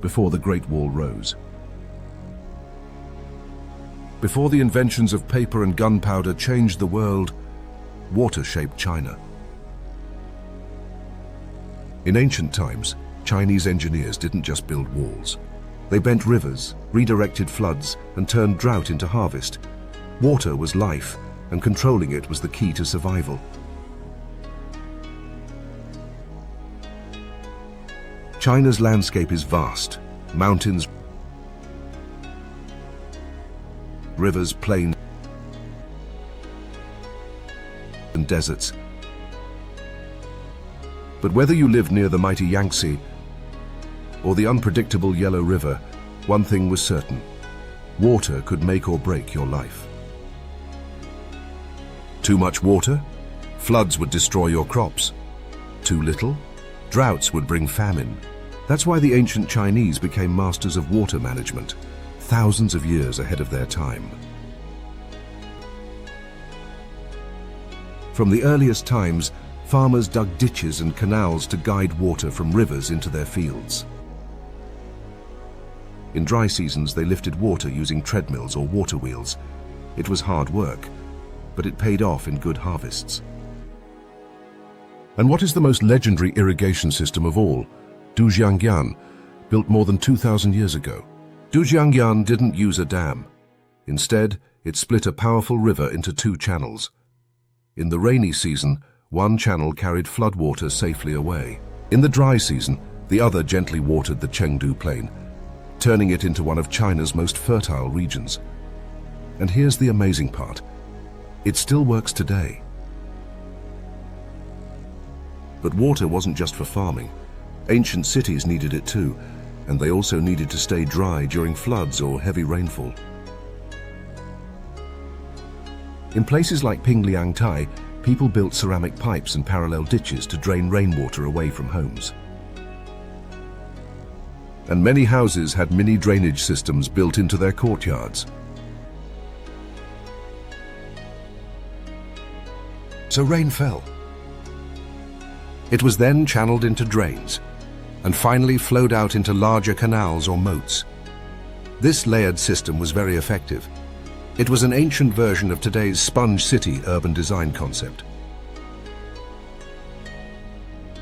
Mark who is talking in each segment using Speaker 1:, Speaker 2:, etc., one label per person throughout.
Speaker 1: before the Great Wall rose. Before the inventions of paper and gunpowder changed the world, water shaped China. In ancient times, Chinese engineers didn't just build walls. They bent rivers, redirected floods, and turned drought into harvest. Water was life, and controlling it was the key to survival. China's landscape is vast. Mountains, rivers, plains, and deserts. But whether you live near the mighty Yangtze or the unpredictable Yellow River, one thing was certain: water could make or break your life. Too much water? Floods would destroy your crops. Too little? Droughts would bring famine. That's why the ancient Chinese became masters of water management, thousands of years ahead of their time. From the earliest times, farmers dug ditches and canals to guide water from rivers into their fields. In dry seasons, they lifted water using treadmills or water wheels. It was hard work, but it paid off in good harvests. And what is the most legendary irrigation system of all? Dujiangyan, built more than 2,000 years ago. Dujiangyan didn't use a dam. Instead, it split a powerful river into two channels. In the rainy season, one channel carried floodwater safely away. In the dry season, the other gently watered the Chengdu Plain, turning it into one of China's most fertile regions. And here's the amazing part: it still works today. But water wasn't just for farming. Ancient cities needed it too, and they also needed to stay dry during floods or heavy rainfall. In places like Pingliangtai, people built ceramic pipes and parallel ditches to drain rainwater away from homes. And many houses had mini drainage systems built into their courtyards. So rain fell. It was then channeled into drains, and finally flowed out into larger canals or moats. This layered system was very effective. It was an ancient version of today's sponge city urban design concept.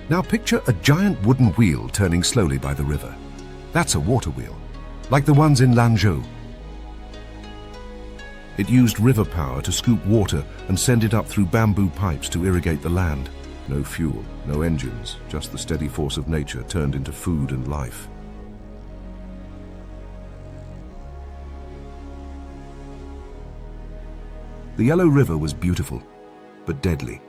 Speaker 1: Now picture a giant wooden wheel turning slowly by the river. That's a water wheel, like the ones in Lanzhou. It used river power to scoop water and send it up through bamboo pipes to irrigate the land. No fuel, no engines, just the steady force of nature turned into food and life. The Yellow River was beautiful, but deadly.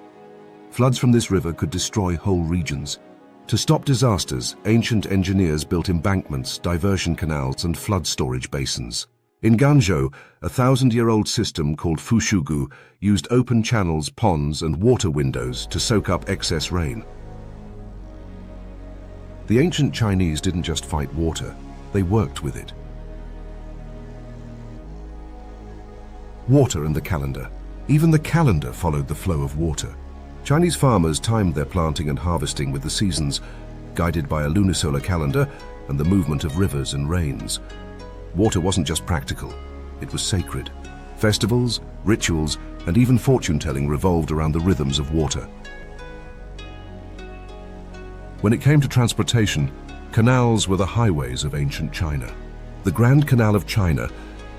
Speaker 1: Floods from this river could destroy whole regions. To stop disasters, ancient engineers built embankments, diversion canals, and flood storage basins. In Ganzhou, a 1,000-year-old system called Fushugu used open channels, ponds, and water windows to soak up excess rain. The ancient Chinese didn't just fight water, they worked with it. Water and the calendar. Even the calendar followed the flow of water. Chinese farmers timed their planting and harvesting with the seasons, guided by a lunisolar calendar and the movement of rivers and rains. Water wasn't just practical, it was sacred. Festivals, rituals, and even fortune-telling revolved around the rhythms of water. When it came to transportation, canals were the highways of ancient China. The Grand Canal of China,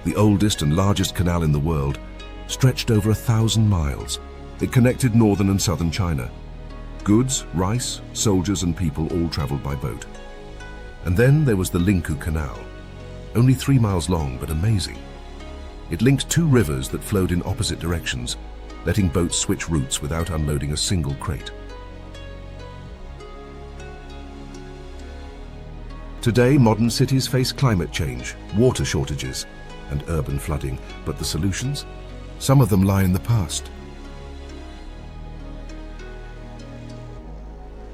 Speaker 1: the oldest and largest canal in the world, stretched over 1,000 miles. It connected northern and southern China. Goods, rice, soldiers, and people all traveled by boat. And then there was the Lingkou Canal. Only 3 miles long, but amazing. It linked two rivers that flowed in opposite directions, letting boats switch routes without unloading a single crate. Today, modern cities face climate change, water shortages, and urban flooding, but the solutions? Some of them lie in the past.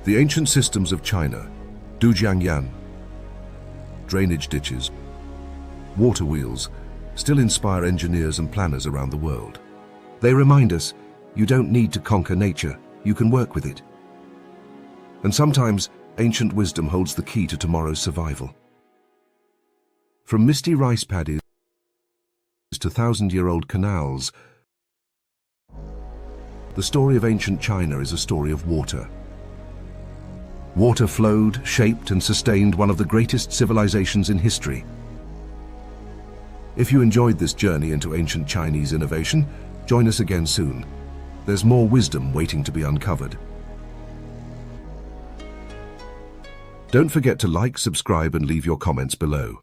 Speaker 1: The ancient systems of China, Dujiangyan, drainage ditches, water wheels, still inspire engineers and planners around the world. They remind us, you don't need to conquer nature, you can work with it. And sometimes, ancient wisdom holds the key to tomorrow's survival. From misty rice paddies to thousand-year-old canals, the story of ancient China is a story of water. Water flowed, shaped and sustained one of the greatest civilizations in history. If you enjoyed this journey into ancient Chinese innovation, join us again soon. There's more wisdom waiting to be uncovered. Don't forget to like, subscribe and leave your comments below.